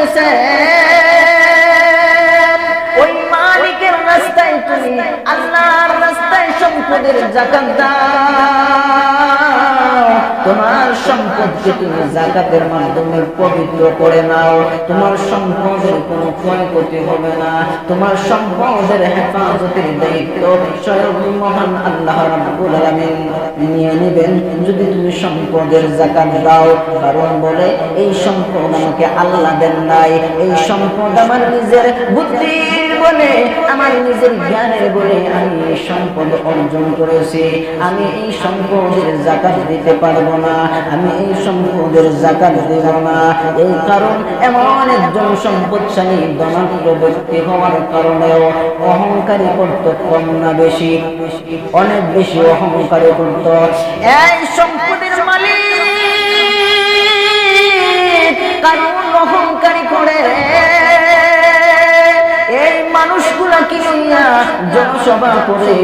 করেছে ওই মালিকের রাস্তায় তুমি আল্লাহর রাস্তায় সম্পদের যাকাত দাও, তোমার সম্পদকে তুমি যাকাতের মাধ্যমে পবিত্র করে নাও, তোমার সম্পদের কোনো ক্ষয়ক্ষতি হবে না, তোমার সম্পদের হেফাজতের দায়িত্ব স্বয়ং মহান আল্লাহ রাব্বুল আলামিন নিয়ে নেবেন যদি তুমি সম্পদের যাকাত দাও। কারণ বলে এই সম্পদ আমাকে আল্লাহ দেন নাই, এই সম্পদ আমার নিজের বুদ্ধির বলে, আমার নিজের জ্ঞানের বলে আমি এই সম্পদ অর্জন করেছি। আমি এই সম্পদের যাকাত দিতে পারবো না, আমি এই সম্পদের যাকাত দেব না। এই কারণ এমন একজন সম্পদশালী ধনাঢ্য ব্যক্তি হওয়ার কারণেও অহংকারী করত কম না বেশি, অনেক বেশি অহংকারী করত। এই সম্পদের মালিক কারণ অহংকারী করে এই মানুষগুলা কি লইয়া জনসভা করে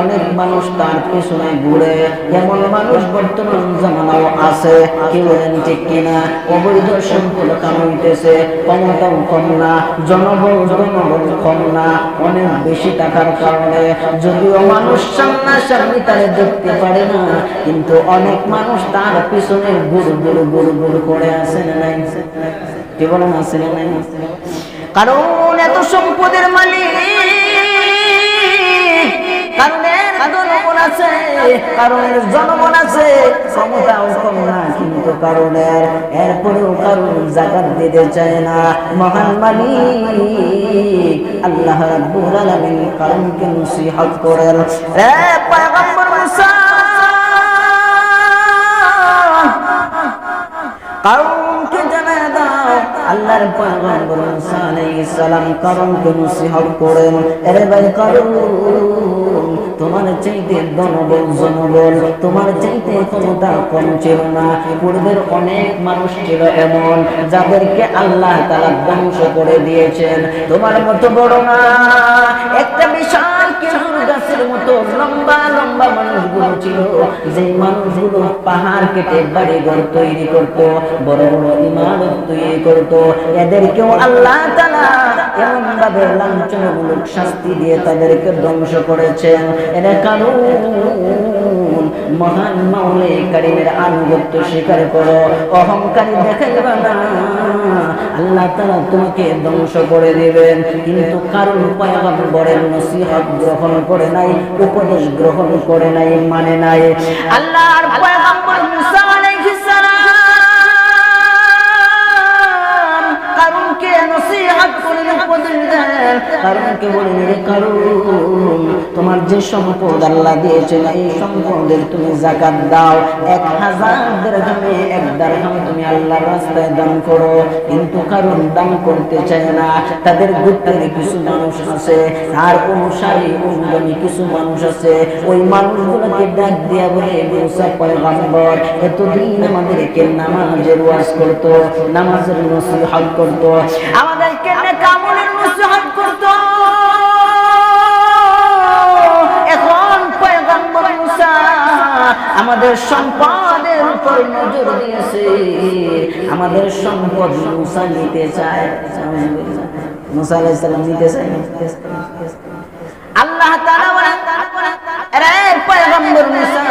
অনেক মানুষ তার পেছনে ঘুরে। এমন মানুষ বর্তমান জামানাও আছে, কি বলেন ঠিক কিনা? অবৈধ সম্পদ কামাইতেছে, ক্ষমতাও কম না, জনবল কম না, অনেক বেশি টাকার কারণে যদিও মানুষ সামনাসামনি তারে দেখতে পারে না, কিন্তু অনেক মানুষ তার পিছনে গুড় গুড় গুড় গুড় করে আছে না নাই? কি বলেন আছে না নাই? কারণ এত সম্পদের মালিক, কারণের জনগণ আছে, কারণের জনগণ আছে, ক্ষমতাও কম না, কিন্তু কারণের এরপরেও কারণ যাকাত দিতে চায় না। মহান মালিক আল্লাহ রাব্বুল আলামিন কারণকে নসিহত করেন, রে পয়গম্বর মুসা কারণকে জানা দাও। আল্লাহর পয়গম্বর মুসা আলাইহিস সালাম কারণকে নসিহত করেন, আরে ভাই কারণ তোমার চাইতে ধনবল জনবল, তোমার চাইতে ক্ষমতা কম ছিল না। পূর্বের অনেক মানুষ ছিল এমন যাদেরকে আল্লাহ তাআলা ধ্বংস করে দিয়েছেন। তোমার মতো বড় না, একটা বিশাল খেজুর গাছের মতো লম্বা লম্বা মানুষগুলো ছিল, যে মানুষগুলো পাহাড় কেটে বাড়িঘর তৈরি করত, বড় বড় ইমারত তৈরি করত। এদেরকেও আল্লাহ তাআলা এমন ভাবে লাঞ্ছনামূলক শাস্তি দিয়ে তাদেরকে ধ্বংস করেছেন। এর কারণ মহান মাওলাই কারীমের আনুগত্য স্বীকার করো, অহংকারী দেখাইবা না, আল্লাহ তাআলা তোমাকে ধ্বংস করে দিবেন। কিন্তু কারণ পয়গম্বরের নসিহত গ্রহণ করে নাই, উপদেশ গ্রহণ করে নাই, মানে নাই। আল্লাহর পয়গম্বর মুসা আলাইহিস সালাম কারণকে নসিহত করে উপদেশ দেন, কারণকে বলেন রে কারণ তোমার যে সম্পদ আল্লাহ দিয়েছেন এই সম্পদের তুমি যাকাত দাও। 1000 দিরহামে 1 দিরহাম তুমি আল্লাহর রাস্তায় দান করো। কিন্তু কারণ দান করতে চায় না। তাদের গোত্রের কিছু মানুষ আছে, আর অনুসারী অনুগামী কিছু মানুষ আছে, ওই মানুষগুলোকে ডাক দিয়া বলে মুসা পয়গম্বর এতদিন আমাদেরকে নামাজের ওয়াজ করতো, নামাজের নসিহত করতো, আমাদেরকে নেক আমলের নসিহত করতো। এখন পয়গম্বর মুসা আমাদের সম্পদের উপর নজর দিয়েছে, আমাদের সম্পদ মুসা নিতে চায়। মুসা আলাইহিস সালাম নিতে চায়। আল্লাহ তাআলা বলেন, আরে পয়গম্বর মুসা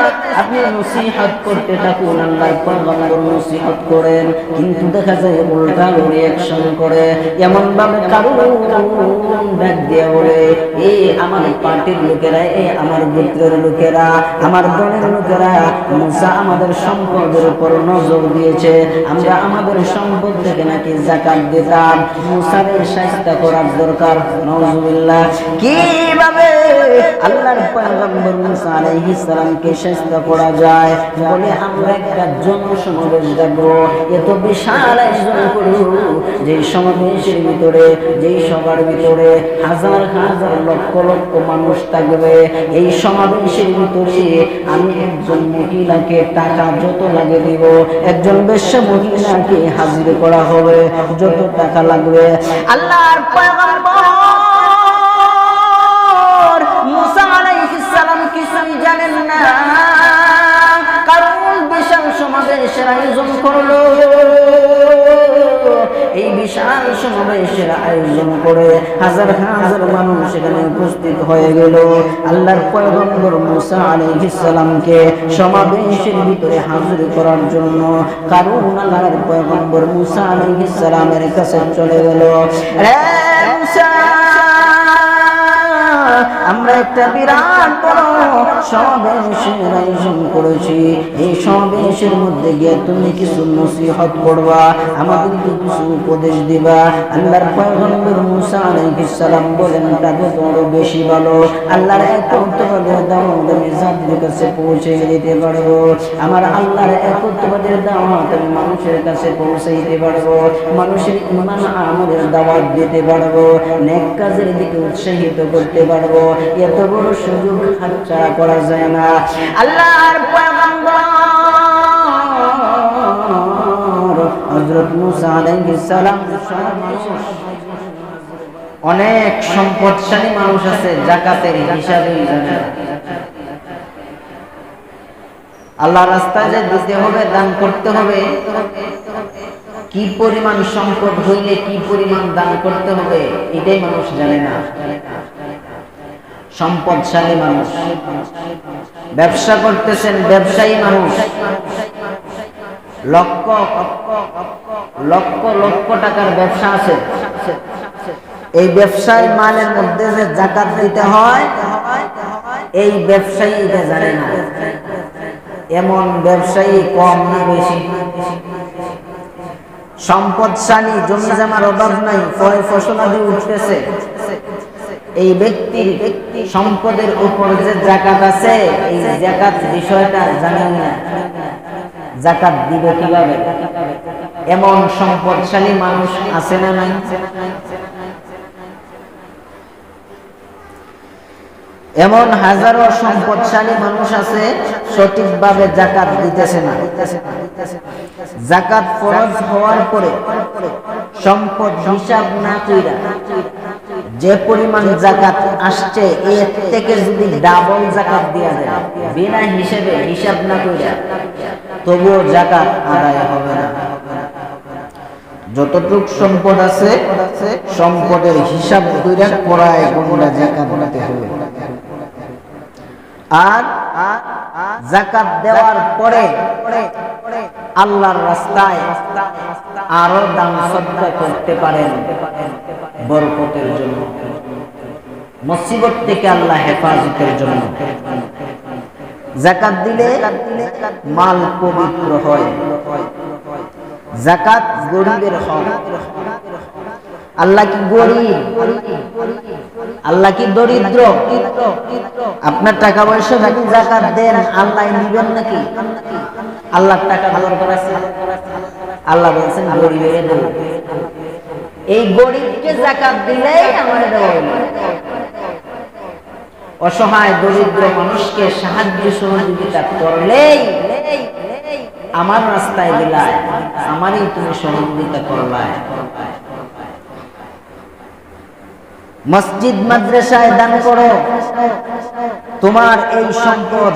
আপনি নসিহত করতে থাকুন, আল্লাহর পয়গম্বর নসিহত করেন, কিন্তু দেখা যায় উল্টা রিঅ্যাকশন করে। এমন ভাবে কারণ ডাক দিয়ে বলে, এই আমার পার্টির লোকেরা, এই আমার গোত্রের লোকেরা, আমার দলের লোকেরা মুসা আমাদের সম্পদের উপর নজর দিয়েছে, আমরা আমাদের সম্পদ থেকে নাকি যাকাত দিতাম, মুসাকে শায়েস্তা করার দরকার। নাউজুবিল্লাহ। কিভাবে আল্লাহর পয়গম্বর মুসা আলাইহিস সালামকে শায়েস্তা করা যায়? বলে আমরা একটা জনসমাবেশ দেখব, এত বিশাল আয়োজন করব, যেই সমাবেশের ভিতরে, যেই সভার ভিতরে হাজার হাজার লক্ষ লক্ষ মানুষ থাকবে। এই সমাবেশের ভিতরে আমি একজন মহিলাকে টাকা যত লাগে দিব, একজন বেশ্যা মহিলাকে হাজির করা হবে, যত টাকা লাগবে। আল্লাহর পয়গম্বর মুসা আলাইহিস সালাম কিছুই জানেন না, কারণ বিশাল সমাবেশের আয়োজন করলো। এই বিশাল সমাবেশের আয়োজন করে হাজার হাজার মানুষ সেখানে উপস্থিত হয়ে গেল। আল্লাহর পয়গম্বর মুসা আলাইহিস সালামকে সমাবেশের ভিতরে হাজির করার জন্য কারণ আল্লাহর পয়গম্বর মুসা আলাইহিস সালামের কাছে চলে গেল। রে মুসা, আমরা একটা বিরাট বড় সমাবেশের আয়োজন করেছি, এই সমাবেশের মধ্যে গিয়ে তুমি কিছু নসিহত করবা, আমাদেরকে কিছু উপদেশ দিবা। আল্লাহর পয়গম্বর মুসা আলাইহিস সালাম বলেন, তাতে তোমার বেশি ভালো, আল্লাহর একত্ববাদের দাওয়াত আমি জাতির কাছে পৌঁছে দিতে পারবো। আমার আল্লাহর একত্ববাদের দাওয়াত আমি মানুষের কাছে পৌঁছে দিতে পারবো, মানুষের ঈমান আমলের দাওয়াত দিতে পারবো, নেক কাজের দিকে উৎসাহিত করতে পারবো। এত বড় সুযোগ হাতছাড়া করা যায় না। আল্লাহর পয়গম্বর হযরত মুসা আলাইহিস সালাম, অনেক সম্পদশালী মানুষ আছে, যাকাতের হিসাবেই জানে না। আল্লাহর রাস্তায় যে দিতে হবে, দান করতে হবে, কি পরিমাণ সম্পদ হইলে কি পরিমাণ দান করতে হবে এটাই মানুষ জানে না। সম্পদশালী মানুষ, ব্যবসা করতেছেন, ব্যবসায়ী মানুষ, লক্ষ লক্ষ লক্ষ টাকার ব্যবসা আছে, এই ব্যবসায়ী মালের মধ্যে যে যাকাত দিতে হয় এই ব্যবসায়ী এটা জানে না। এমন ব্যবসায়ী কম না বেশি? সম্পদশালী, জমি জমার অভাব নাই, ফয় ফসলাদি উঠতেছে, এই ব্যক্তির সম্পদের উপর যে যাকাত আছে এই যাকাত বিষয়টা জানেন না, যাকাত দিবে কিভাবে? এমন সম্পদশালী মানুষ আছে না নাই? এমন হাজারো সম্পদশালী মানুষ আছে সঠিকভাবে যাকাত দিতেছে না। যাকাত ফরজ হওয়ার পরে সম্পদ হিসাব না কইরা যে পরিমাণ যাকাত আসছে এর থেকে যদি ডাবল যাকাত দেয়া যায় বিনা হিসেবে, হিসাব না কইরা, তবুও যাকাত আদায় হবে না। যতটুক সম্পদ আছে সম্পদের হিসাব কইরা পড়ায় কোনটা যাকাত দিতে হবে। আর যাকাত দেওয়ার পরে আল্লাহর রাস্তায় আরো দান সদকা করতে পারেন বরকতের জন্য, মুসিবত থেকে আল্লাহ হেফাজতের জন্য। যাকাত দিলে মাল পবিত্র হয়। যাকাত গরিবের হক। আল্লাহ কি গরিব? আল্লাহ কি দরিদ্র? আপনার টাকা পয়সা যদি যাকাত দেন আল্লাহ নিবেন নাকি? আল্লাহর টাকা দরকার আছে? আল্লাহ বলেছেন গরিবের দেব। এই গরিবকে যাকাত দিলেই আমার দেওয়া হলো। অসহায় দরিদ্র মানুষকে সাহায্য সহযোগিতা করলেই আমার রাস্তায় দিলায়, আমারই তুমি সহযোগিতা করলায়। মসজিদ মাদ্রাসায় দান করো, তোমার এই সম্পদ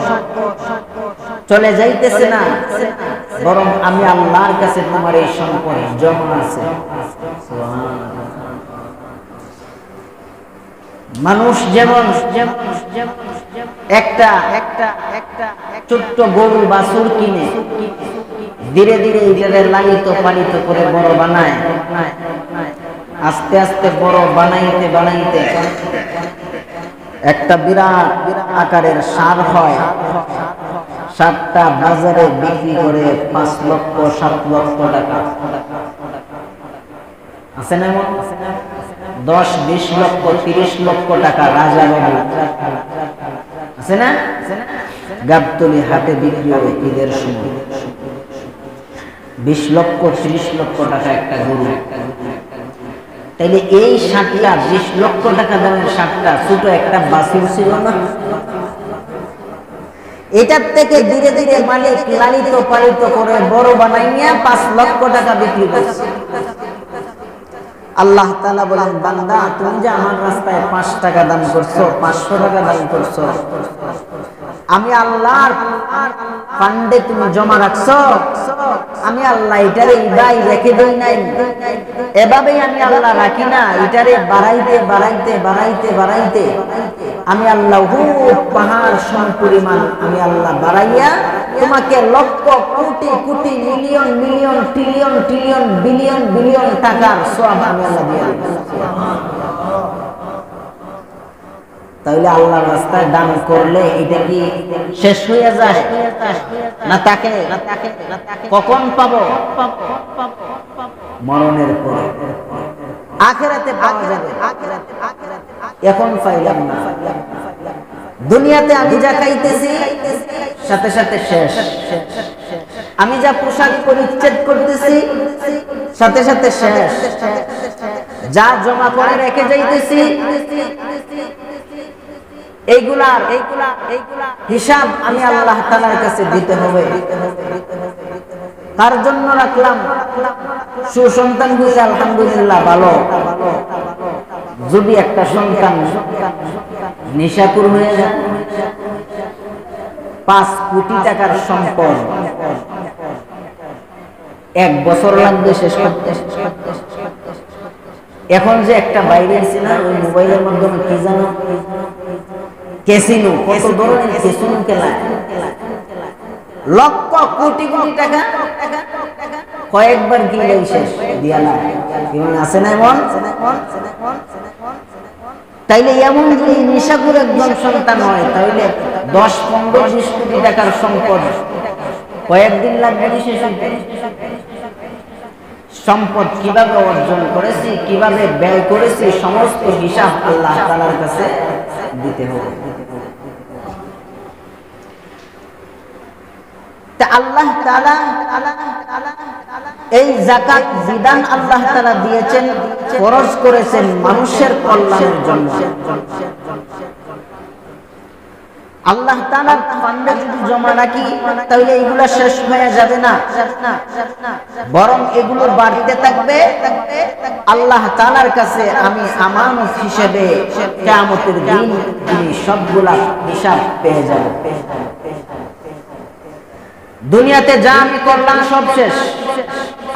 চলে যাইতেছে না, বরং আমি আল্লাহর কাছে তোমার এই সম্পদ জমা আছে। মানুষ যেমন একটা ছোট্ট গরু বাছুর কিনে ধীরে ধীরে এটাকে লালিত পালিত করে বড় বানায়, আস্তে আস্তে বড় বানাইতে বানাইতে একটা বিরাট আকারের সার হয়। সারটা বাজারে বিক্রি করে 5 লক্ষ 7 লক্ষ টাকা আছে না? 10, 20 লক্ষ 30 লক্ষ টাকা রাজা বাবু আছে না? গাবতলি হাটে বিক্রি হয় ঈদের সময় 20 লক্ষ 30 লক্ষ টাকা একটা গরু। তাইলে এই সারটা 20 লক্ষ টাকা দামের সারটা ছোট একটা বাছুর ছিল না? এটার থেকে ধীরে ধীরে মালিক লালিত পালিত করে বড় বানাইয়া 5 লক্ষ টাকা বিক্রি করছে। আল্লাহ তাআলা বলেন, বান্দা তুমি যে আমার রাস্তায় 5 টাকা দান করছো, 500 টাকা দান করছো, আমি আল্লাহর ফান্ডে তুমি জমা রাখছো, আমি আল্লাহ এটারে ইবাই রেখে দেই নাই, এভাবেই আমি আল্লাহ রাখি না, এটারে বাড়াইতে বাড়াইতে বাড়াইতে বাড়াইতে আমি আল্লাহ পাহাড় সমপরিমাণ আমি আল্লাহ বাড়াইয়া তোমাকে lakh crore crore million million trillion trillion billion billion টাকার সওয়াব আমি আল্লাহ দিয়ে দেব। তাহলে আল্লাহর রাস্তায় দান করলে এটা কি শেষ হয়ে যায় না? তাকে কখন পাবো? মরণের পরে, আখিরাতে পাওয়া যাবে। এখন পাইলাম না, দুনিয়াতে আমি যা খাইতেছি সাথে সাথে শেষ, আমি যা পোশাক পরিচ্ছেদ করতেছি সাথে সাথে শেষ, যা জমা করে রেখে যাইতেছি এইগুলার হিসাব আমি আল্লাহ তাআলার কাছে দিতে হবে। তার জন্য রাখলাম সুসন্তান হইলে আলহামদুলিল্লাহ ভালো, যদি একটা সন্তান নেশাখোর হয়ে যায়, 5 কোটি টাকার সম্পদ, 1 বছর লাগবে শেষ করতে। এখন যে একটা বাইরে আছে না, ওই মোবাইলের মাধ্যমে কি জানো, ক্যাসিনো, কত ধরনের ক্যাসিনো খেলা, লক্ষ কোটি কোটি টাকা কয়েকবার কিনে শেষ দিয়া না, কেমন আছে না এমন? তাইলে এমন যদি নেশাখোর একজন সন্তান হয়, তাহলে 10, 15, 20 কোটি টাকার সম্পদ কয়েকদিন লাগবে শেষ হইতে। সম্পদ কিভাবে অর্জন করেছি, কিভাবে ব্যয় করেছি, সমস্ত হিসাব আল্লাহ তাআলার কাছে দিতে হবে। তা আল্লাহ তাআলা এই যাকাত বিধান আল্লাহ তাআলা দিয়েছেন, ফরজ করেছেন মানুষের কল্যাণের জন্য। আল্লাহ তাআলার ফান্ডে যদি জমা রাখি তাহলে এগুলা শেষ হয়ে যাবে না, বরং এগুলো বাড়তে থাকবে। আল্লাহ তাআলার কাছে আমি আমানত হিসেবে কিয়ামতের দিন আমি সবগুলা হিসাব পেয়ে যাব। দুনিয়াতে যা আমি করলাম সব শেষ,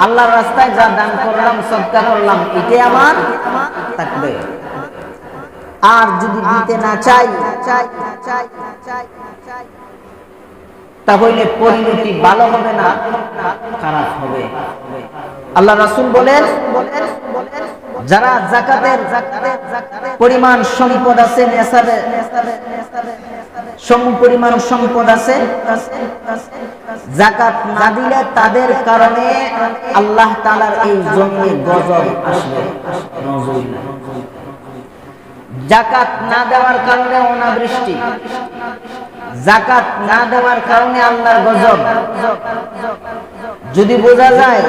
আল্লাহর রাস্তায় যা দান করলাম, সদকা করলাম, এটাই আমার থাকবে। আর যদি দিতে না চাই তাহলে পরিণতি ভালো হবে না, খারাপ হবে। আল্লাহ রাসূল বলেন, যারা যাকাতের পরিমাণ সম্পদ আছে, নেসাবে সমপরিমাণ সম্পদ আছে, যাকাত না দিলে তাদের কারণে আল্লাহ তাআলার এই জমিনে গজব আসবে। যাকাত না দেওয়ার কারণে অনাবৃষ্টি, যাকাত না দেওয়ার কারণে আল্লাহর গজব। যদি বোঝা যায়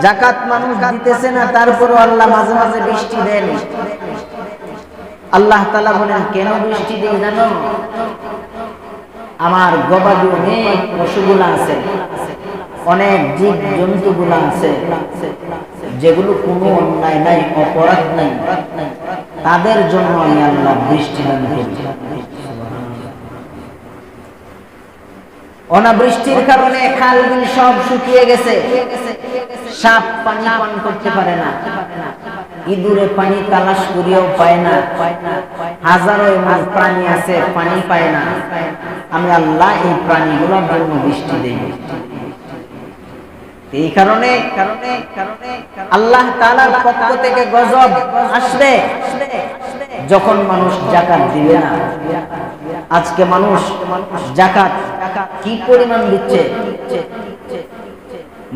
যাকাত মানুষ দিতেছে না, তারপরও আল্লাহ মাঝে মাঝে বৃষ্টি দেন, আল্লাহ তাআলা বলেন কেন বৃষ্টি দেই জানো? আমার গবাদি অনেক পশুগুলো আছে, অনেক জীব জন্তুগুলো আছে, যেগুলো কোনো অন্যায় নাই, অপরাধ নাই, তাদের জন্য আমি আল্লাহ বৃষ্টি দান করি। অনাবৃষ্টির কারণে খাল বিল সব শুকিয়ে গেছে, সাপ পানি পান করতে পারে না, ইঁদুরে পানি তালাশ করিয়াও পায় না, হাজারো এমন প্রাণী আছে পানি পায় না। আমি আল্লাহ এই প্রাণীগুলোর জন্য বৃষ্টি দেই। এই কারণে আল্লাহ তাআলার পক্ষ থেকে গজব আসবে যখন মানুষ যাকাত দিবে না। আজকে মানুষ যাকাত কি পরিমাণ দিচ্ছে?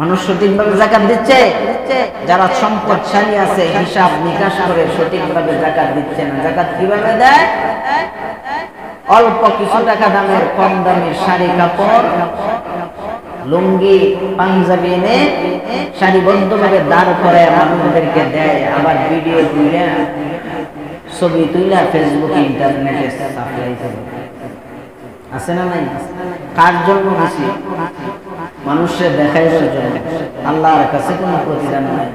মানুষ সঠিকভাবে যাকাত দিচ্ছে? যারা সম্পদশালী আছে হিসাব নিকাশ করে সঠিকভাবে যাকাত দিচ্ছে না। যাকাত কিভাবে দেয়? অল্প কিছু টাকা দামের কম দামের শাড়ি কাপড় লুঙ্গি পাঞ্জাবি এনে সারিবদ্ধভাবে দাঁড় করে মানুষদেরকে দেয়, আবার ভিডিও তুলে ছবি তুলে ফেসবুকে ইন্টারনেটে সাপ্লাই করে। আছে না নাই? কার জন্য বেশি? মানুষের দেখাইবার জন্য, আল্লাহর কাছে কোনো প্রতিদান নাই।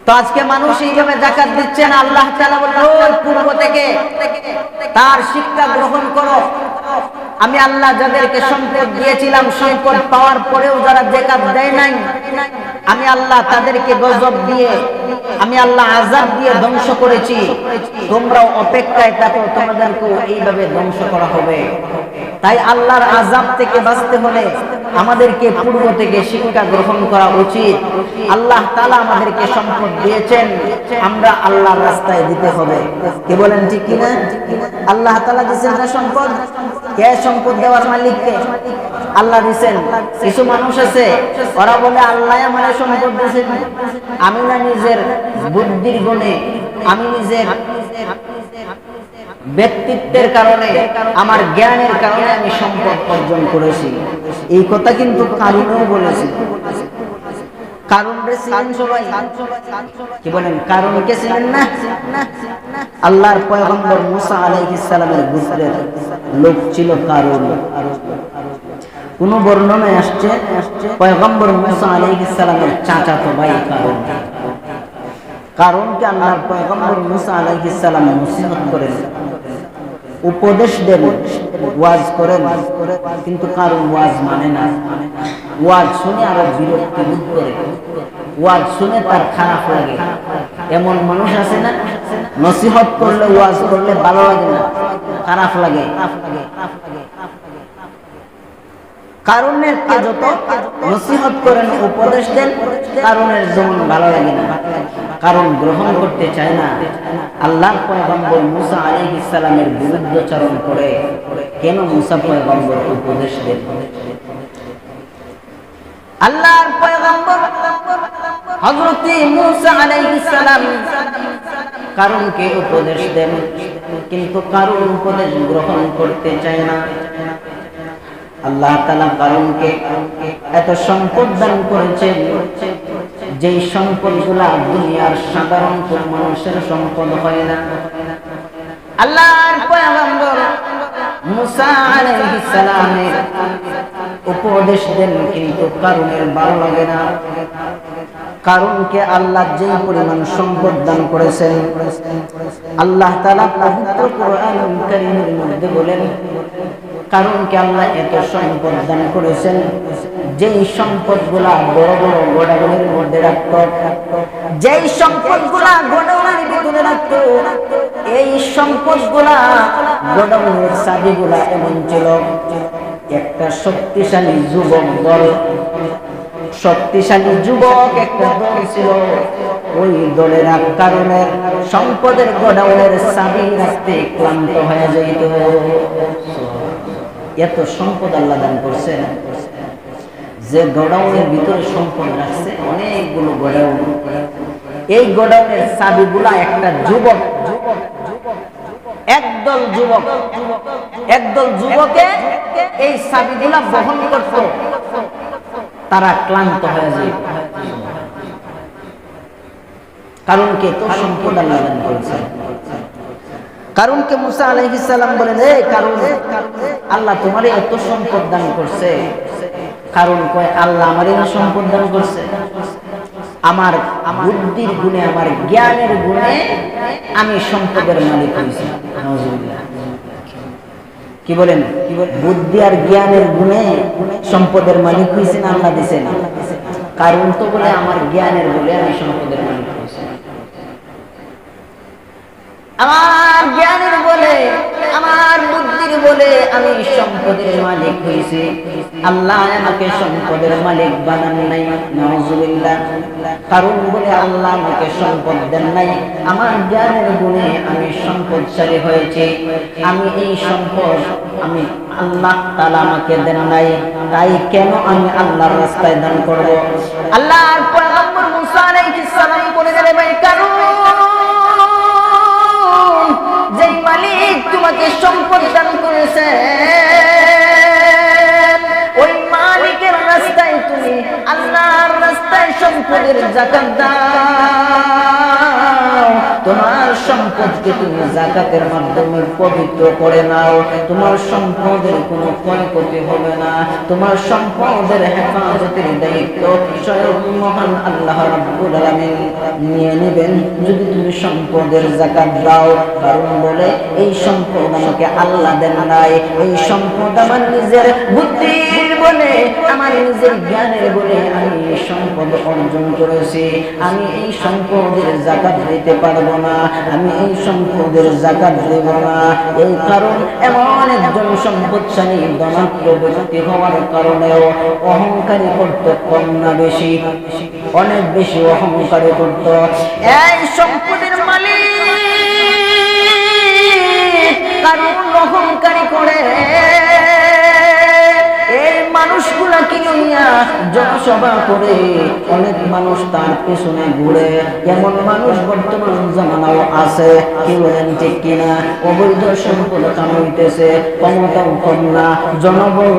তো আজকে মানুষ এইভাবে যাকাত দিচ্ছে না। আল্লাহ তাআলা বলেন ওই পূর্ব থেকে তার শিক্ষা গ্রহণ করো। আমি আল্লাহ যাদেরকে সম্পদ দিয়েছিলাম, সম্পদ পাওয়ার পরেও যারা যাকাত দেয় নাই, আমি আল্লাহ তাদেরকে গজব দিয়ে, আমি আল্লাহ আযাব দিয়ে ধ্বংস করেছি। তোমরাও অপেক্ষায় থাকো, তোমাদেরকেও এইভাবে ধ্বংস করা হবে। তাই আল্লাহর আযাব থেকে বাঁচতে হলে আমাদেরকে পূর্ব থেকে শিক্ষা গ্রহণ করা উচিত। আল্লাহ তাআলা আমাদেরকে সম্পদ দিয়েছেন, আমরা আল্লাহর রাস্তায় দিতে হবে। কি বলেন ঠিক কিনা? আল্লাহ তাআলা দিয়েছেন না সম্পদ? কে সম্পদ দেওয়ার মালিক? কে? আল্লাহ দিয়েছেন। কিছু মানুষ আছে ওরা বলে আল্লাহ আমারে সম্পদ দিয়েছেন, আমি না নিজের বুদ্ধির গুণে, আমি নিজের ব্যক্তিত্বের কারণে, আমার জ্ঞানের কারণে আমি সম্পদ অর্জন করেছি। এই কথা কিন্তু কারুনও বলেছে। কারুনরে চিনেন সবাই? কি বলেন? কারুনকে চিনেন না? আল্লাহর পয়গম্বর মুসা আলাইহিস সালামের গোত্রের লোক ছিল কারুন। কোন বর্ণনায় আসছে পয়গম্বর মুসা আলাইহিস সালামের চাচাতো ভাই কারুন। কারুনকে আল্লাহর পয়গম্বর মুসা আলাইহিস সালাম নসিহত করেন, উপদেশ দেন, ওয়াজ করেন, কিন্তু কারুন ওয়াজ মানে না। ওয়াজ শুনে আরো বিরক্তি বোধ করে, ওয়াজ শুনে তার খারাপ লাগে। এমন মানুষ আছে না, নসিহত করলে, ওয়াজ করলে ভালো লাগে না, খারাপ লাগে। কারণের কে যত নসিহত করেন, উপদেশ দেন, কারণের যেমন ভালো লাগে না, কারণ গ্রহণ করতে চায় না। আল্লাহর পয়গম্বর মুসা আলাইহিস সালামের বিরুদ্ধাচরণ করে কেন মুসা পয়গম্বর উপদেশ দেন? আল্লাহর পয়গম্বর হযরত মুসা আলাইহিস সালাম কারণকে উপদেশ দেন, কিন্তু কারণ উপদেশ গ্রহণ করতে চায় না। আল্লাহ তাআলা কারণকে এত সম্পদ দান করেছেন, যেই সম্পদগুলা দুনিয়ার সাধারণ কোন মানুষের সম্পদ হয় না। আল্লাহর পয়গম্বর মুসা আলাইহিস সালামের উপদেশ দেন, কিন্তু কারণের ভালো লাগে না। কারণকে আল্লাহ যে পরিমাণ সম্পদ দান করেছেন, আল্লাহ তাআলা পবিত্র কোরআনুল কারীমের মধ্যে বলেন, কারণকে আল্লাহ এত সম্পদ দান করেছেন, যেই সম্পদগুলা বড় বড় গোডাউনের মধ্যে রাখত, যেই সম্পদগুলা গোডাউনের ভিতরে রাখত, এই সম্পদগুলা গোডাউনের চাবিগুলা এমন ছিল, একটা শক্তিশালী যুবক দল, শক্তিশালী যুবক একটা দল ছিল, ওই দলের কারণের সম্পদের গোডাউনের চাবি রাখতে ক্লান্ত হয়ে যাইত। এত সম্পদ আল্লাহ দান করছেন, যে গোডাউনের ভিতরে সম্পদ রাখছে অনেকগুলো গোডাউন, এই গোডাউনের চাবিগুলা একটা যুবক, একদল যুবক, একদল যুবকে এই চাবিগুলা বহন করত, তারা ক্লান্ত হয়ে যায়। কারণকে তো সম্পদ আল্লাহ দান করেছেন। কারণকে মুসা আলাইহিস সালাম বলেন, এই কারণ, আল্লাহ তোমারে এত সম্পদ দান করছে। কারণ কয়, আল্লাহ আমারে সম্পদ দান করছে, আমার বুদ্ধির গুণে, আমার জ্ঞানের গুণে আমি সম্পদের মালিক হয়েছি। নাউজুবিল্লাহ। কি বলেন? বুদ্ধি আর জ্ঞানের গুণে সম্পদের মালিক হয়েছেন, আল্লাহ দিয়েছেন। কারণ তো বলে আমার জ্ঞানের বলে আমি সম্পদের মালিক হয়েছি, আমার জ্ঞানের বলে, আমার বুদ্ধির বলে আমি সম্পদের মালিক হয়েছি। আল্লাহ আমাকে সম্পদের মালিক বানান নাই। নাউজুবিল্লাহ। কারণ বলে আল্লাহ আমাকে সম্পদ দেন নাই, আমার জ্ঞানের গুণে আমি সম্পদশালী হয়েছি। আমি এই সম্পদ আমি আল্লাহ তাআলা আমাকে দেন নাই, তাই কেন আমি আল্লাহর রাস্তায় দান করব? আল্লাহর পয়গম্বর মুসা আলাইহিস সালাম বলে দিলেন, ভাই কারণ যেই মালিক তোমাকে সম্পদ দান করেছে, ওই মালিকের রাস্তায় তুমি আল্লাহর রাস্তায় সম্পদের যাকাত দাও, তোমার সম্পদকে তুমি যাকাতের মাধ্যমে পবিত্র করে নাও, তোমার সম্পদের কোনো ক্ষয়ক্ষতি হবে না, তোমার সম্পদের হেফাজতের দায়িত্ব স্বয়ং মহান আল্লাহ রাব্বুল আলামিন নিয়ে নেবেন যদি তুমি সম্পদের যাকাত দাও। কারণ বলে এই সম্পদ আমাকে আল্লাহ দেন নাই, এই সম্পদ আমার নিজের বুদ্ধির বলে, আমার নিজের জ্ঞানের বলে আমি এই সম্পদ অর্জন করেছি। আমি এই সম্পদের যাকাত দিতে পারবো না, আমি এই সম্পদের যাকাত দেব না। এই কারণ এমন একজন সম্পদশালী ধনাঢ্য ব্যক্তি হওয়ার কারণেও অহংকারী করত কম না বেশি, অনেক বেশি অহংকারী করত। এই সম্পদের মালিক কারণ অহংকারী করে এই মানুষগুলাকে নিয়ে জনসভা করে অনেক মানুষ তার পেছনে ঘুরে। এমন মানুষ বর্তমান জামানাও আছে, কি বলেন ঠিক কিনা? অবৈধ সম্পদ কামাইতেছে, ক্ষমতাও কম না, জনবল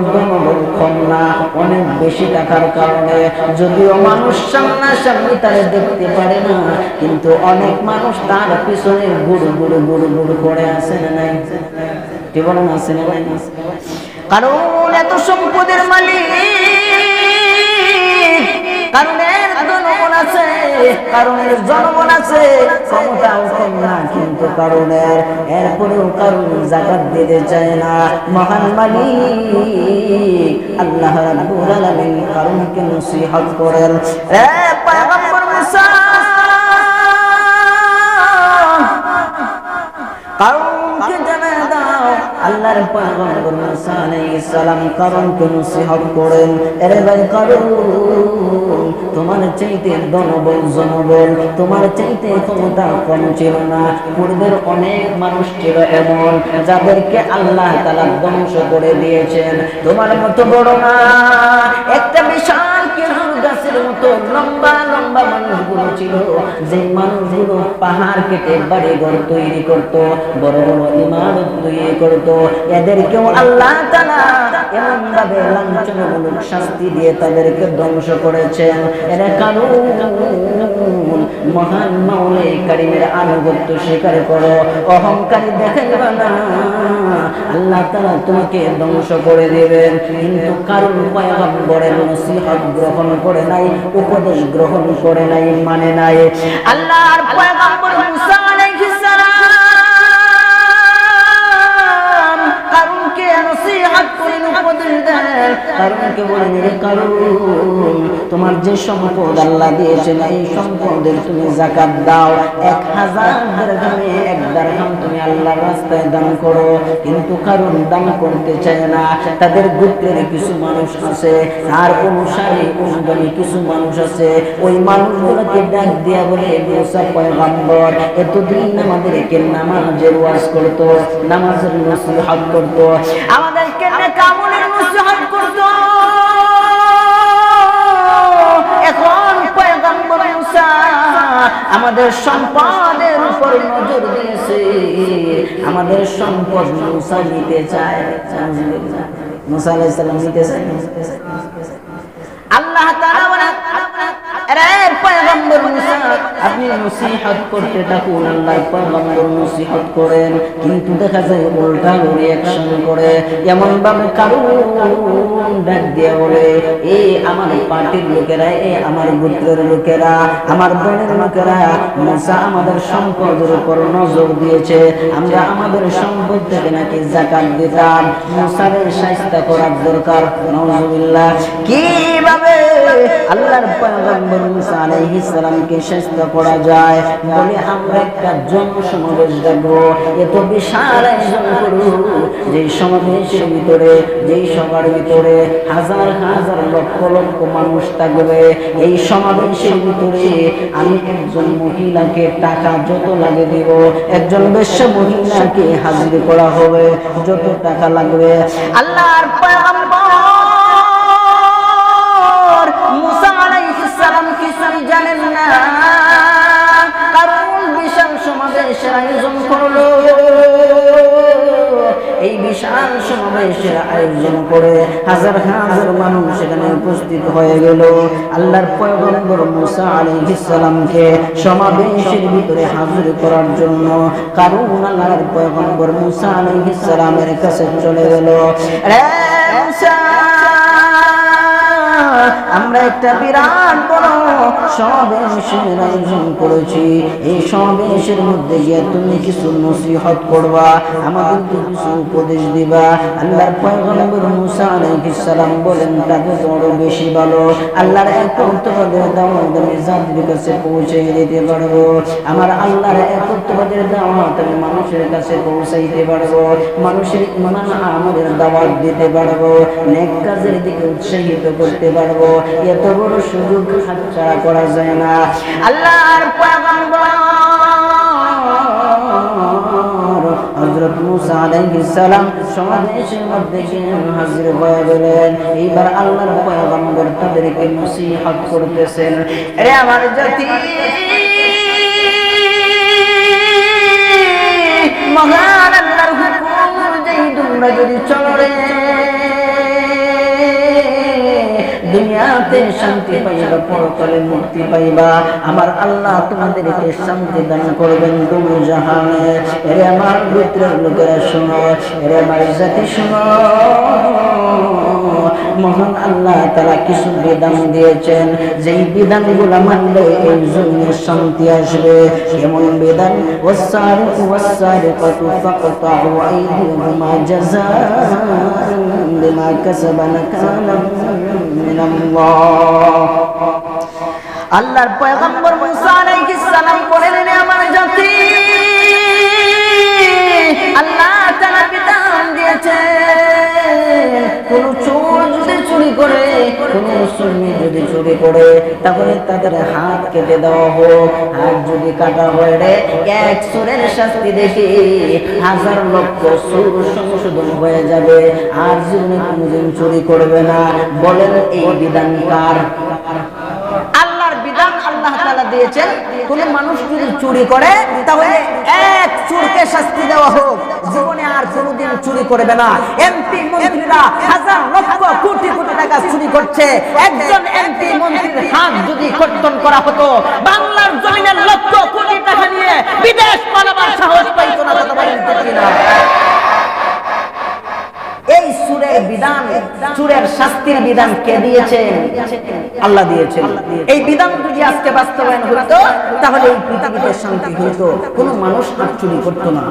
কম না, অনেক বেশি টাকার কারণে যদিও মানুষ সামনাসামনি তারে দেখতে পারে না, কিন্তু অনেক মানুষ তার পিছনে গুড় গুড় গুড় গুড় করে আছে না নাই? কি বলেন আছে না নাই? কারণ এত সম্পদের মালিক, কারণের জনগণ আছে, কারণের জনগণ আছে, ক্ষমতাও কম না, কিন্তু কারণের এরপরেও কারণ যাকাত দিতে চায় না। মহান মালিক আল্লাহ রাব্বুল আলামিন কারণকে নসিহত করেন, এ পয়গম্বর মুসা কারণকে জানা দাও। আল্লাহর পয়গম্বর মুসা আলাইহিস সালাম কারণকে নসিহত করেন, এরে ভাই কারণ তোমার চাইতে ধনবল জনবল, তোমার চাইতে ক্ষমতা কম ছিল না। পূর্বের অনেক মানুষ ছিল এমন যাদেরকে আল্লাহ তাআলা ধ্বংস করে দিয়েছেন। তোমার মতো বড় না, একটা বিশাল খেজুর গাছের মতো লম্বা লম্বা মানুষগুলো ছিল, যে মানুষগুলো পাহাড় কেটে বাড়ি ঘর তৈরি করত, বড় বড় ইমারত তৈরি করত। এদেরকেও আল্লাহ তাআলা এমন ভাবে লাঞ্ছনামূলক শাস্তি দিয়ে তাদেরকে ধ্বংস করেছেন। এরা কারণ মহান মাওলাই কারীমের আনুগত্য স্বীকার করো, অহংকারী দেখাইবা না, আল্লাহ তাআলা তোমাকে ধ্বংস করে দিবেন। কিন্তু কারণ পয়গম্বরের নসিহত গ্রহণ করে নাই, উপদেশ গ্রহণ করে নাই, মানে নাই। আল্লাহর পয়গম্বর মুসা আলাইহিস সালাম কারণকে নসিহত করেন, উপদেশ দেন, কারণকে বলেন রে কারণ তোমার যে সম্পদ আল্লাহ দিয়েছেন এই সম্পদের তুমি যাকাত দাও। 1000 দিরহামে 1 দিরহাম তুমি আল্লাহর রাস্তায় দান করো। কিন্তু কারণ দান করতে চায় না। তাদের গোত্রের কিছু মানুষ আছে, আর অনুসারী অনুগামী কিছু মানুষ আছে, ওই মানুষগুলোকে ডাক দিয়া বলে মুসা পয়গম্বর এতদিন আমাদেরকে নামাজের ওয়াজ করতো, নামাজের নসিহত করতো, আমাদেরকে নেক আমলের নসিহত করতো। এখন পয়গম্বর মুসা আমাদের সম্পদের উপর নজর দিয়েছে, আমাদের সম্পদ মুসা নিতে চায়। মুসা আলাইহিস সালাম নিতে চায়। আল্লাহ তাআলা বলেন, আরে পয়গম্বর মুসা আপনি নসিহত করতে থাকুন, আল্লাহর পয়গম্বর নসিহত করেন, কিন্তু দেখা যায় উল্টা রিঅ্যাকশন করে। এমন ভাবে কারণ ডাক দিয়ে বলে, এই আমার পার্টির লোকেরা, এই আমার গোত্রের লোকেরা, আমার দলের লোকেরা মুসা আমাদের সম্পদের উপর নজর দিয়েছে, আমরা আমাদের সম্পদ থেকে নাকি যাকাত দিতাম, মুসাকে শায়েস্তা করার দরকার। নাউজুবিল্লাহ। কিভাবে আল্লাহর পয়গম্বর মুসা আলাইহিস সালামকে শায়েস্তা করা যায়? বলে আমরা একটা জনসমাবেশ দেখব, এত বিশাল আয়োজন করব, যেই সমাবেশের ভিতরে, যেই সভার ভিতরে হাজার হাজার লক্ষ লক্ষ মানুষ থাকবে। এই সমাবেশের ভিতরে আমি একজন মহিলাকে টাকা যত লাগে দিব, একজন বেশ্যা মহিলাকে হাজির করা হবে, যত টাকা লাগবে। আল্লাহর পয়গম্বর মুসা আলাইহিস সালাম কিছুই জানেন না, কারণ বিশাল সমাবেশের আয়োজন করলো। এই বিশাল সমাবেশের আয়োজন করে হাজার হাজার হাজার মানুষ সেখানে উপস্থিত হয়ে গেল। আল্লাহর পয়গম্বর মুসা আলাইহিস সালামকে সমাবেশের ভিতরে হাজির করার জন্য কারণ আল্লাহর পয়গম্বর মুসা আলাইহিস সালামের কাছে চলে গেল। রে মুসা, আমরা একটা বিরাট বড় সমাবেশের আয়োজন করেছি, এই সমাবেশের মধ্যে গিয়ে তুমি কিছু নসিহত করবা, আমাদেরকে কিছু উপদেশ দিবা। আল্লাহর পয়গম্বর মুসা আলাইহিস সালাম বলেন, তাতে বড় বেশি ভালো, আল্লাহর একত্ববাদের দাওয়াত আমি জাতির কাছে পৌঁছে দিতে পারবো। আমার আল্লাহর একত্ববাদের দাওয়াত আমি মানুষের কাছে পৌঁছাইতে পারবো, মানুষের ঈমান আমলের দাওয়াত দিতে পারবো, নেক কাজের দিকে উৎসাহিত করতে পারবো। এত বড় সুযোগ হাতছাড়া করা যায় না। আল্লাহর পয়গম্বর হযরত মুসা আলাইহিস সালাম সমাবেশের মধ্যে হাজির হয়ে গেলেন। এইবার আল্লাহর পয়গম্বর তাদেরকে নসিহত করতেছেন, রে আমার জাতি, মহান আল্লাহর হুকুম অনুযায়ী তোমরা যদি চলো রে, দুনিয়াতে শান্তি পাইবা, পরকালে মুক্তি পাইবা। আমার আল্লাহ তোমাদেরকে শান্তি দান করবেন দুনিয়া জাহানে। এরে আমার গোত্রের লোকেরা শোনো, এরে আমার জাতি শোনো, মহান আল্লাহ তাআলা কিছু বিধান দিয়েছেন, যেই বিধানগুলো মানলে এই জমিনে শান্তি আসবে। এমন বিধান, ওয়াসারিকু ওয়াসারিকাতু ফাকতাউ আইদিয়াহুমা জাযাআন বিমা কাসাবা নাকালাম মিনাল্লাহ। আল্লাহর পয়গম্বর মুসা আলাইহিস সালাম বলেন, আমার জাতি, আল্লাহ তাআলা বিধান দিয়েছেন, কোন চোর যদি চুরি করে, কোন মুসলমান যদি চুরি করে, তাহলে তাদের হাত কেটে দেওয়া হোক। হাত যদি কাটা হয় রে, এক চোরের শাস্তি দেখে হাজার লক্ষ চোর সংশোধন হয়ে যাবে, আর জীবনে কোনদিন চুরি করবে না। বলেন এই বিধান কার? আল্লাহর বিধান আল্লাহ তাআলা দিয়েছেন, কোন মানুষ যদি চুরি করে তাহলে এক চোরকে শাস্তি দেওয়া হোক, জীবনে আর কোনদিন চুরি করবে না। এমপি মন্ত্রীরা হাজার লক্ষ কোটি কোটি টাকা চুরি করছে, একজন এমপি মন্ত্রীর হাত যদি কর্তন করা হতো, বাংলার জমিনের লক্ষ কোটি টাকা নিয়ে বিদেশ পালাবার সাহস পাইতো না। কথা বলেন ঠিক কিনা? এই চুরের বিধান, চুরের শাস্তির বিধান কে দিয়েছেন? আল্লাহ দিয়েছেন। এই বিধান যদি আজকে বাস্তবায়ন হতো, তাহলে এই পৃথিবীতে শান্তি হতো, কোনো মানুষ আর চুরি করতো না।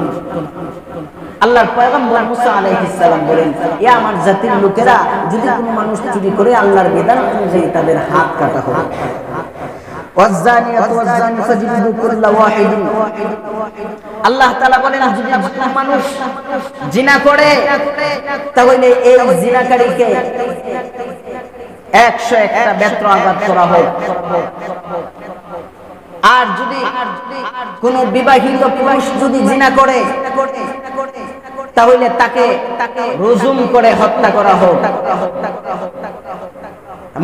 আল্লাহর পয়গম্বর মুসা আলাইহিস সালাম বলেন, ইয়া আমার জাতির লোকেরা, যদি কোনো মানুষ চুরি করে আল্লাহর বিধান অনুযায়ী তাদের হাত কাটা হবে। ওয়াজ্জানিয়াতু ওয়াজ্জানি ফাজলিদু কুল্লা ওয়াহিদিন। আল্লাহ তাআলা বলেন, যদি মানুষ জিনা করে তাহলে এই জিনাকারীকে 101টা বেত্র আঘাত করা হোক। আর যদি কোন বিবাহিত পুরুষ যদি জিনা করে তাহলে তাকে রজুম করে হত্যা করা হোক।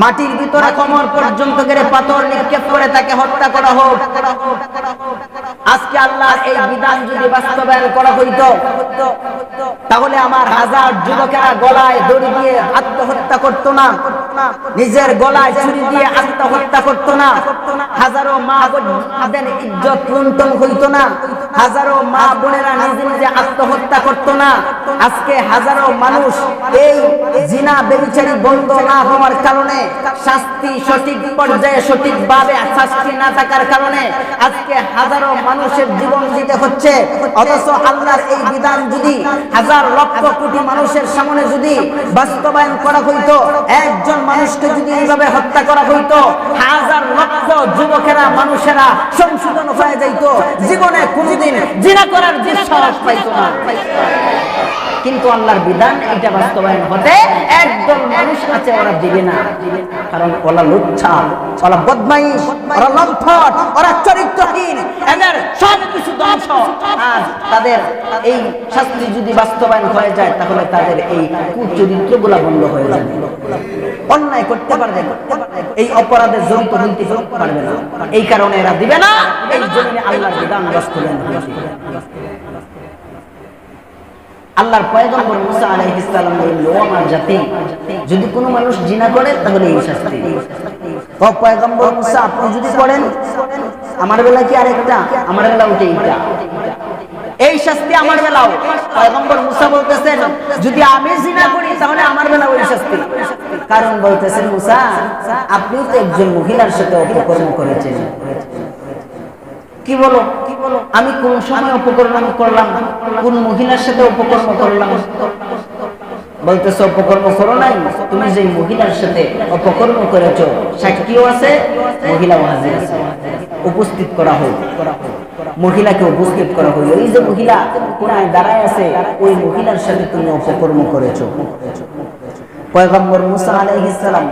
মাটির ভিতরে কোমর পর্যন্ত গেড়ে পাথর নিক্ষেপ করে তাকে হত্যা করা হোক। আজকে আল্লাহর এই বিধান যদি বাস্তবায়ন করা হইতো, তাহলে আমার হাজার যুবকেরা গলায় দড়ি দিয়ে আত্মহত্যা করতো না, নিজের গলায় ছুরি দিয়ে আত্মহত্যা করতো না, হাজারো মা বোনদের ইজ্জত লুণ্ঠন হইতো না, হাজারো মা বোনেরা নিজে নিজে আত্মহত্যা করতো না। আজকে হাজারো মানুষ এই জিনা ব্যভিচারী বন্ধ না হওয়ার কারণে, শাস্তি সঠিক পর্যায়ে সঠিকভাবে শাস্তি না থাকার কারণে আজকে হাজারো মানুষের জীবন দিতে হচ্ছে। অথচ আল্লাহর এই বিধান যদি হাজার লক্ষ কোটি মানুষের সামনে যদি বাস্তবায়ন করা হইতো, একজন মানুষকে যদি এইভাবে হত্যা করা হইতো, হাজার লক্ষ যুবকেরা মানুষেরা সংশোধন হয়ে যাইতো, জীবনে কোনোদিন জিনা করার দুঃসাহস পাইতো না। কিন্তু আল্লাহর বিধান এটা বাস্তবায়ন হতে একদল মানুষ আছে, ওরা দিবে না, কারণ ওরা লুচ্ছা, ওরা বদমাইশ, ওরা লম্পট, ওরা চরিত্রহীন, এদের সব কিছু ধ্বংস। আর তাদের এই শাস্তি যদি বাস্তবায়ন হয়ে যায়, তাহলে তাদের এই কুচরিত্রগুলো বন্ধ হয়ে যাবে, অন্যায় করতে পারবে না, এই অপরাধে জড়িত হইতে পারবে না। এই কারণে এরা দিবে না, এই জন্য আল্লাহর বিধান বাস্তবায়ন হয়েছে। আল্লাহর পয়গম্বর মুসা আলাইহিস সালাম বললেন, ও আমার জাতি, যদি কোনো মানুষ জিনা করে তাহলে এই শাস্তি। ও পয়গম্বর মুসা, আপনি যদি করেন, আমার বেলা কি আরেকটা, আমার বেলা ওইটা, এইটা, এই শাস্তি আমার বেলাও। পয়গম্বর মুসা বলতেছেন, যদি আমি জিনা করি তাহলে আমার বেলা ওই শাস্তি। কারণ বলতেছেন, মুসা আপনিও তো একজন মহিলার সাথে অপকর্ম করেছেন। কি বলো, আমি কোন সময় অপকর্ম করলাম, কোন মহিলার সাথে অপকর্ম করলাম? বলতেছে, অপকর্ম করো নাই, তুমি যে মহিলার সাথে অপকর্ম করেছো সাক্ষীও আছে, মহিলাও হাজির আছে, উপস্থিত করা হলো, মহিলাকে উপস্থিত করা হলো। এই যে মহিলা কোনায় দাঁড়ায় আছে, ওই মহিলার সাথে তুমি অপকর্ম করেছো। পয়গম্বর মুসা আলাইহিস সালাম,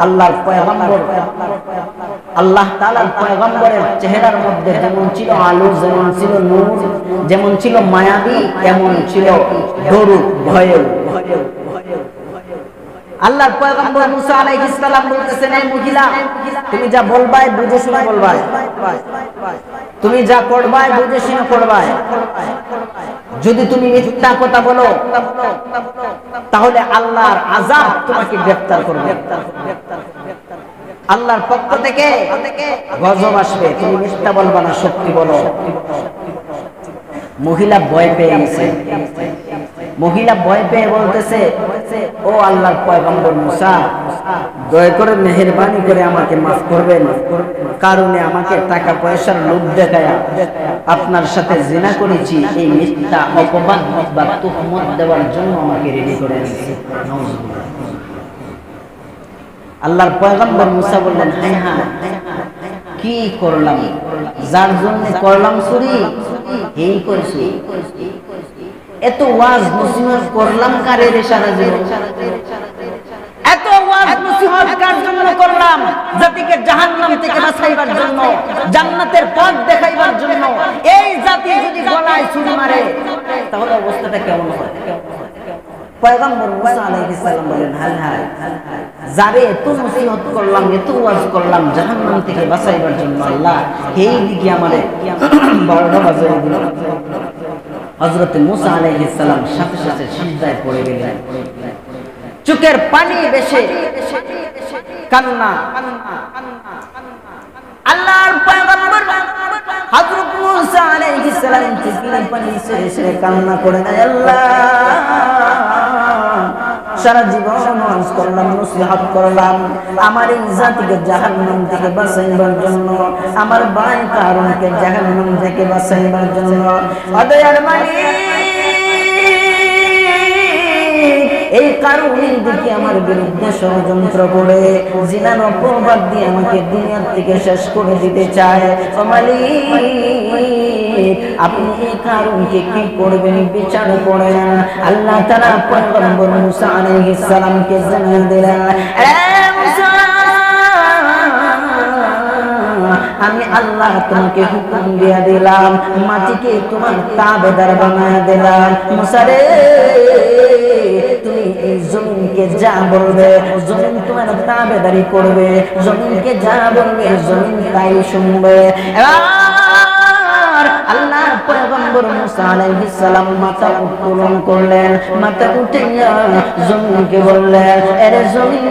আল্লাহর পয়গম্বর, আল্লাহ তাআলার পয়গম্বরের চেহারার মধ্যে যেমন ছিল আলো, যেমন ছিল নূর, যেমন ছিল মায়াবী, এমন ছিল ডরু, ভয়ও। আল্লাহর পয়গম্বর মুসা আলাইহিস সালাম বলতেছেন, এই মহিলা, তুমি যা বলবাই বুঝে শুনে বলবাই, তুমি যা করবাই বুঝে শুনে করবাই। যদি তুমি মিথ্যা কথা বলো তাহলে আল্লাহর আযাব তোমাকে গ্রেফতার করবে, আল্লাহর পক্ষ থেকে গজব আসবে। তুমি মিথ্যা বলবা না, সত্যি বলো। মহিলা ভয় পেয়ে গেছে, মহিলা ভয় পেয়ে বলতেছে, ও আল্লাহর পয়গম্বর মুসা, দয়া করে মেহেরবানি করে আমাকে মাফ করবেন, কারণে আমাকে টাকা পয়সার লোভ দেখায়া আপনার সাথে জিনা করেছি, এই মিথ্যা অপবাদ বা তুহমত দেওয়ার জন্য আমাকে রেডি করে দিয়েছে। আল্লাহর পয়গম্বর মুসা বললেন, হ্যাঁ হ্যাঁ, কি করলাম, যার জন্য করলাম চুরি, এই করেছি। এত ওয়াজ নসিহত করলাম কারে রে সারা জীবন? এত ওয়াজ নসিহত কার জন্য করলাম? জাতিকে জাহান্নাম থেকে বাঁচাইবার জন্য, জান্নাতের পথ দেখাইবার জন্য। এই জাতি যদি গলায় ছুরি মারে তাহলে অবস্থাটা কেমন হয়? পয়গম্বর মুসা আলাইহিস সালাম বলেন, হায় হায়, যারে এত নসিহত করলাম, এত ওয়াজ করলাম জাহান্নাম থেকে বাঁচাইবার জন্য, আল্লাহ এই দিকে আমারে 12টা বাজায় দিল। হযরত মুসা আলাইহিস সালাম সাথে সাথে সিজদায় পড়ে গেলেন, চোখের পানি ভেসে কান্না। আল্লাহর পয়গম্বর হযরত মুসা আলাইহিস সালাম চোখের পানি ছেড়ে কান্না করেন, আল্লাহ সারা জীবন ওয়াজ করলাম, নসিহত করলাম, আমার এই জাতিকে জাহান্নাম থেকে বাঁচাইবার জন্য, আমার ভাই কারণকে জাহান্নাম থেকে বাঁচাইবার জন্য। অদয়ার মালিক, এই কারণের দিকে আমার বিরুদ্ধে ষড়যন্ত্র করে জিনার অপবাদ দিয়ে আমাকে দুনিয়া থেকে শেষ করে দিতে চায়। ও মালিক, আপনি এই কারণকে কি করবেন বিচার করেন। আল্লাহ তাআলা পয়গম্বর মুসা আলাইহিস সালামকে জানিয়ে দিলেন, আমি আল্লাহ তোমাকে হুকুম দিয়ে দিলাম, মাটিকে তোমার তাবেদার বানায় দিলাম। মুসা রে, তুমি এই জমিনকে যা বলবে জমিন তোমার তাবেদারি করবে, জমিনকে যা বলবে জমিন তাই শুনবে। আল্লাহর পয়গম্বর মুসা আলাইহিস সালাম মাথা উত্তোলন করলেন, মাথা উঠাইয়া জমিনকে বললেন, আরে জমিন,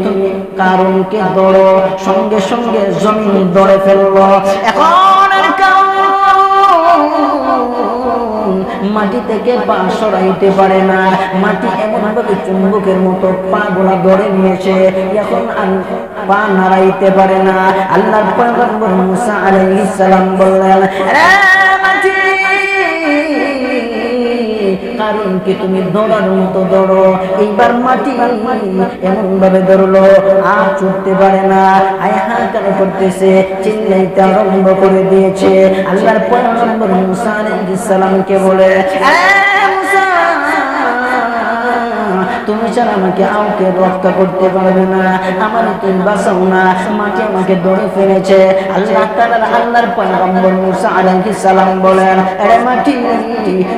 তুমি কারণকে ধরো। সঙ্গে সঙ্গে জমিন ধরে ফেললো। এখন আর মাটি থেকে পা সরাইতে পারে না, মাটি এমন ভাবে চুম্বকের মতো পা গোলা ধরে নিয়েছে, এখন পা নাড়াইতে পারে না। আল্লাহর পয়গম্বর মুসা আলাইহিস সালাম বললেন, মাটি, কারণকে তুমি ধরার মতো ধরো। এইবার মাটি এমন ভাবে ধরলো, আর ছুটতে পারে না, হাহাকার করতেছে, চিল্লাইতে আরম্ভ করে দিয়েছে। আল্লাহর পয়গম্বর মুসা আলাইহিস সালামকে বলে, তুমি ছাড়া আমাকে কাউকে রক্ষা করতে পারবে না, আমার তুমি বাঁচাও না, মাটি আমাকে ধরে ফেলেছে। আল্লাহ তাআলা আল্লাহর পয়গম্বর মুসা আলাইহিস সালাম বলেন, আরে মাটি,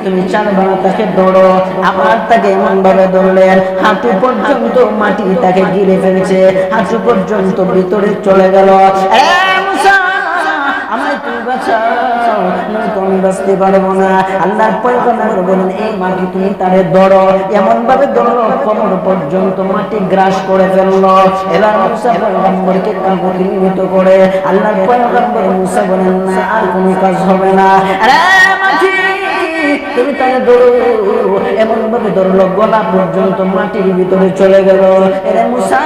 তুমি চারবার তাকে ধরো। আবার তাকে এমন ভাবে ধরলেন, হাঁটু পর্যন্ত মাটি তাকে ঘিরে ফেলেছে, হাঁটু পর্যন্ত ভিতরে চলে গেল। মুসা, আমায় তুমি বাঁচাও, নয়তো আমি বাঁচতে পারবো না। আল্লাহর পয়গম্বর বলেন এই মাটি তুমি তারে ধরো, এমন ভাবে ধরো কোমর পর্যন্ত মাটি গ্রাস করে ফেললো। এবার মুসা পয়গম্বরকে কাবুকিত করে আল্লাহর পয়গম্বর মুসা বলেন না আর কোনো কাজ হবে না। আরে মাটি তুমি তাকে ধরো, এমন ভাবে ধরলো গলা পর্যন্ত মাটির ভিতরে চলে গেল। এরে মুসা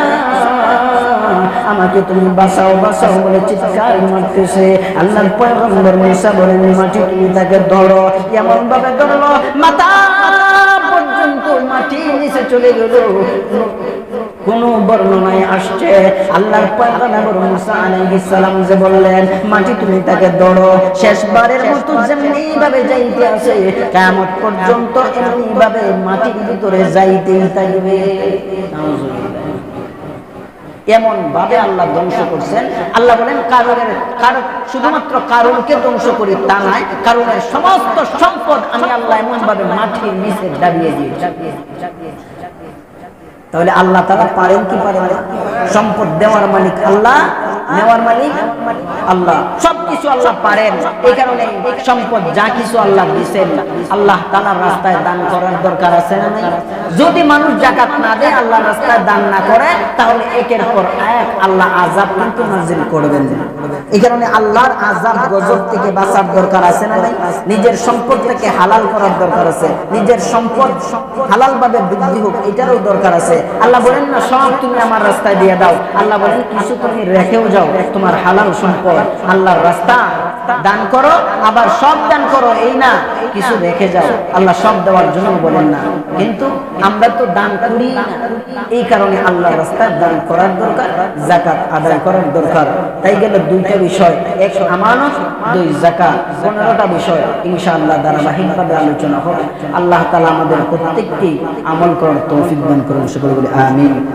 আমাকে তুমি বাঁচাও বাঁচাও বলে চিৎকার মারতেছে। আল্লাহর পয়গম্বর মুসা বলেন মাটি তুমি তাকে ধরো, এমন ভাবে ধরলো মাথা পর্যন্ত মাটি নিচে চলে গেল। কোন বর্ণনায় আসছে আল্লাহর পয়গম্বর মুসা আলাইহিস সালাম যে বললেন মাটি তুমি তাকে ধরো, শেষবারের মতো যেমনি ভাবে যাইতে আছে কিয়ামত পর্যন্ত এমনি ভাবে মাটির ভিতরে যাইতেই থাকবে। এমন ভাবে আল্লাহ ধ্বংস করছেন। আল্লাহ বলেন কারণ শুধুমাত্র কারণকে ধ্বংস করি তা নয়, কারণের সমস্ত সম্পদ আমি আল্লাহ এমন ভাবে মাটির নিচে দাবিয়ে দিয়েছি। তাহলে আল্লাহ তাআলা পারেন কি পারেন না? সম্পদ দেওয়ার মালিক আল্লাহ, নেওয়ার মালিক আল্লাহ, সবকিছু আল্লাহ পারেন। এই কারণে সম্পদ যা কিছু আল্লাহ দিয়েছেন আল্লাহ তাআলার রাস্তায় দান করার দরকার আছে না নাই? যদি মানুষ যাকাত না দেয়, আল্লাহর রাস্তায় দান না করে, তাহলে একের পর এক আল্লাহ আযাব কিন্তু নাযিল করবেন। এই কারণে আল্লাহর আযাব গজব থেকে বাঁচার দরকার আছে না নাই? নিজের সম্পদটাকে হালাল করার দরকার আছে, নিজের সম্পদ হালাল ভাবে বৃদ্ধি হোক এটারও দরকার আছে। আল্লাহ বলেন না সব তুমি আমার রাস্তায় দিয়ে দাও, আল্লাহ বলেন কিছু তুমি রেখেও যাও, তোমার হালাল সম্পদ আল্লাহর রাস্তা দান করো, আবার সব দান করো এই না, কিছু রেখে যাও। আল্লাহ সব দেওয়ার জন্য বলেন না, কিন্তু আমরা তো দান করি না। এই কারণে আল্লাহর রাস্তায় দান করার দরকার, যাকাত আদায় করার দরকার। তাই গেল দুইটা বিষয়, এক আমানত, দুই যাকাত। 15টা বিষয় ইনশাআল্লাহ ধারাবাহিকভাবে আলোচনা হবে। আল্লাহ তাআলা আমাদের প্রত্যেকটি আমল করার তৌফিক দান করুন, সকলে বলি আমিন।